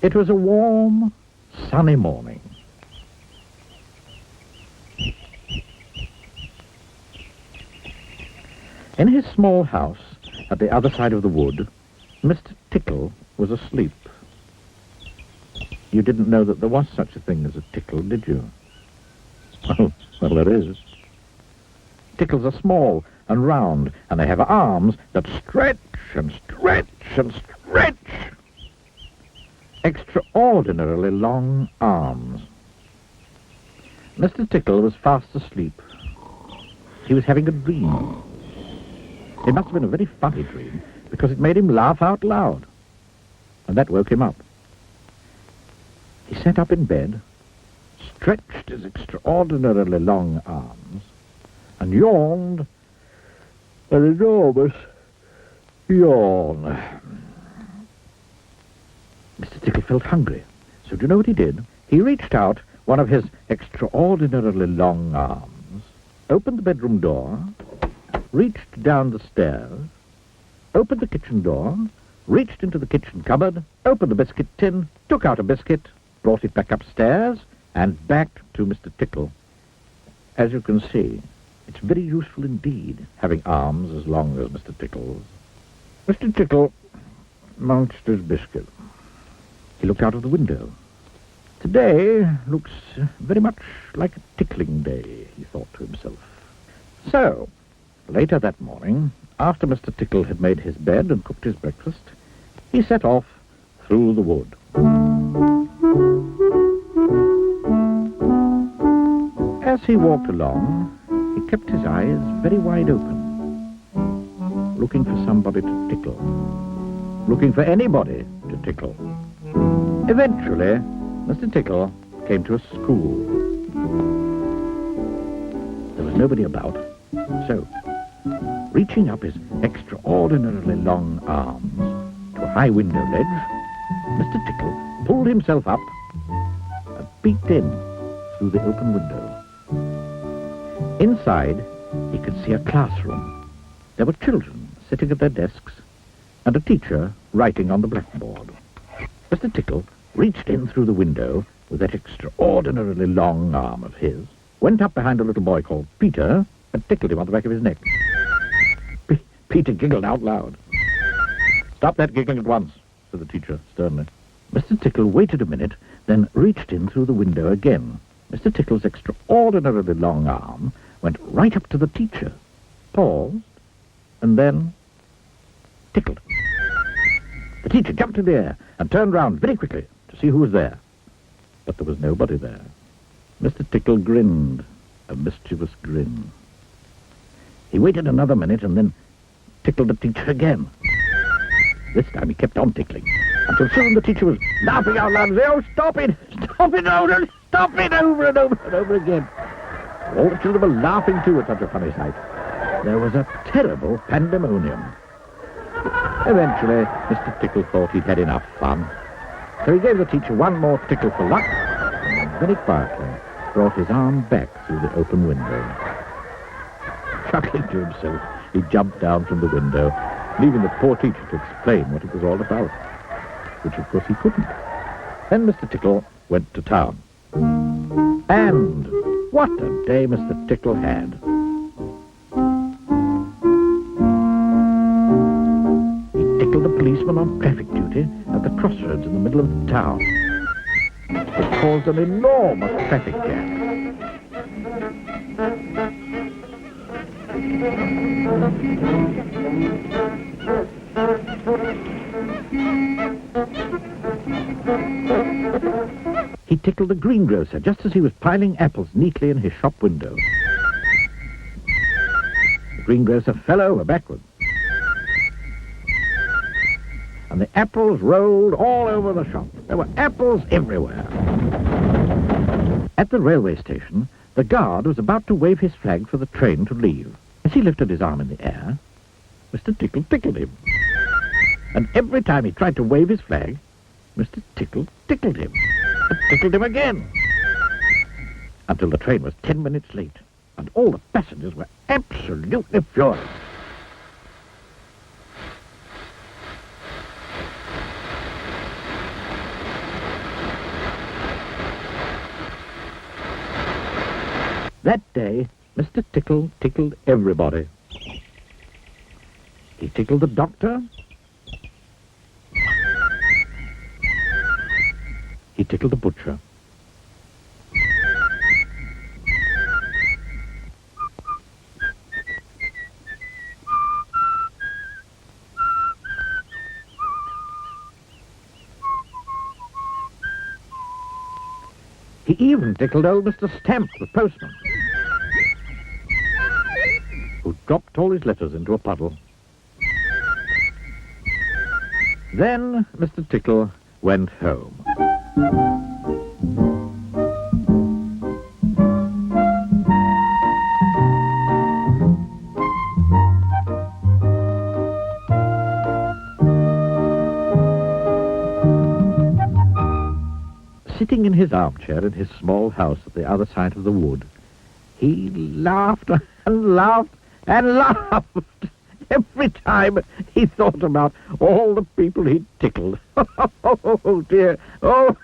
It was a warm, sunny morning. In his small house at the other side of the wood, Mr. Tickle was asleep. You didn't know that there was such a thing as a tickle, did you? Well, there is. Tickles are small and round, and they have arms that stretch and stretch and stretch. Extraordinarily long arms. Mr. Tickle was fast asleep. He was having a dream. It must have been a very funny dream, because it made him laugh out loud. And that woke him up. He sat up in bed, stretched his extraordinarily long arms, and yawned an enormous yawn. Mr. Tickle felt hungry, so do you know what he did? He reached out one of his extraordinarily long arms, opened the bedroom door, reached down the stairs, opened the kitchen door, reached into the kitchen cupboard, opened the biscuit tin, took out a biscuit, brought it back upstairs, and back to Mr. Tickle. As you can see, it's very useful indeed, having arms as long as Mr. Tickle's. Mr. Tickle munched his biscuit. He looked out of the window. Today looks very much like a tickling day, he thought to himself. So, later that morning, after Mr. Tickle had made his bed and cooked his breakfast, he set off through the wood. As he walked along, he kept his eyes very wide open, looking for somebody to tickle, looking for anybody to tickle. Eventually, Mr. Tickle came to a school. There was nobody about, so, reaching up his extraordinarily long arms to a high window ledge, Mr. Tickle pulled himself up and peeked in through the open window. Inside, he could see a classroom. There were children sitting at their desks and a teacher writing on the blackboard. Mr. Tickle reached in through the window with that extraordinarily long arm of his, went up behind a little boy called Peter, and tickled him on the back of his neck. Peter giggled out loud. "Stop that giggling at once," said the teacher sternly. Mr. Tickle waited a minute, then reached in through the window again. Mr. Tickle's extraordinarily long arm went right up to the teacher, paused, and then tickled. The teacher jumped in the air and turned round very quickly to see who was there. But there was nobody there. Mr. Tickle grinned, a mischievous grin. He waited another minute and then tickled the teacher again. This time he kept on tickling, until soon the teacher was laughing out loud and saying, "Oh, stop it! Stop it! Oh, stop it!" over and over and over again. All the children were laughing too at such a funny sight. There was a terrible pandemonium. Eventually, Mr. Tickle thought he'd had enough fun, so he gave the teacher one more tickle for luck, and then very quietly brought his arm back through the open window. Chuckling to himself, he jumped down from the window, leaving the poor teacher to explain what it was all about, which of course he couldn't. Then Mr. Tickle went to town. And what a day Mr. Tickle had. He tickled a policeman on traffic duty at the crossroads in the middle of the town. It caused an enormous traffic jam. He tickled the greengrocer just as he was piling apples neatly in his shop window. The greengrocer fell over backwards, and the apples rolled all over the shop. There were apples everywhere. At the railway station, the guard was about to wave his flag for the train to leave. As he lifted his arm in the air, Mr. Tickle tickled him. And every time he tried to wave his flag, Mr. Tickle tickled him. And tickled him again. Until the train was 10 minutes late, and all the passengers were absolutely furious. That day, Mr. Tickle tickled everybody. He tickled the doctor. He tickled the butcher. He even tickled old Mr. Stamp, the postman, who dropped all his letters into a puddle. Then Mr. Tickle went home. Sitting in his armchair in his small house at the other side of the wood, he laughed and laughed and laughed every time he thought about all the people he'd tickled. Oh, dear. Oh,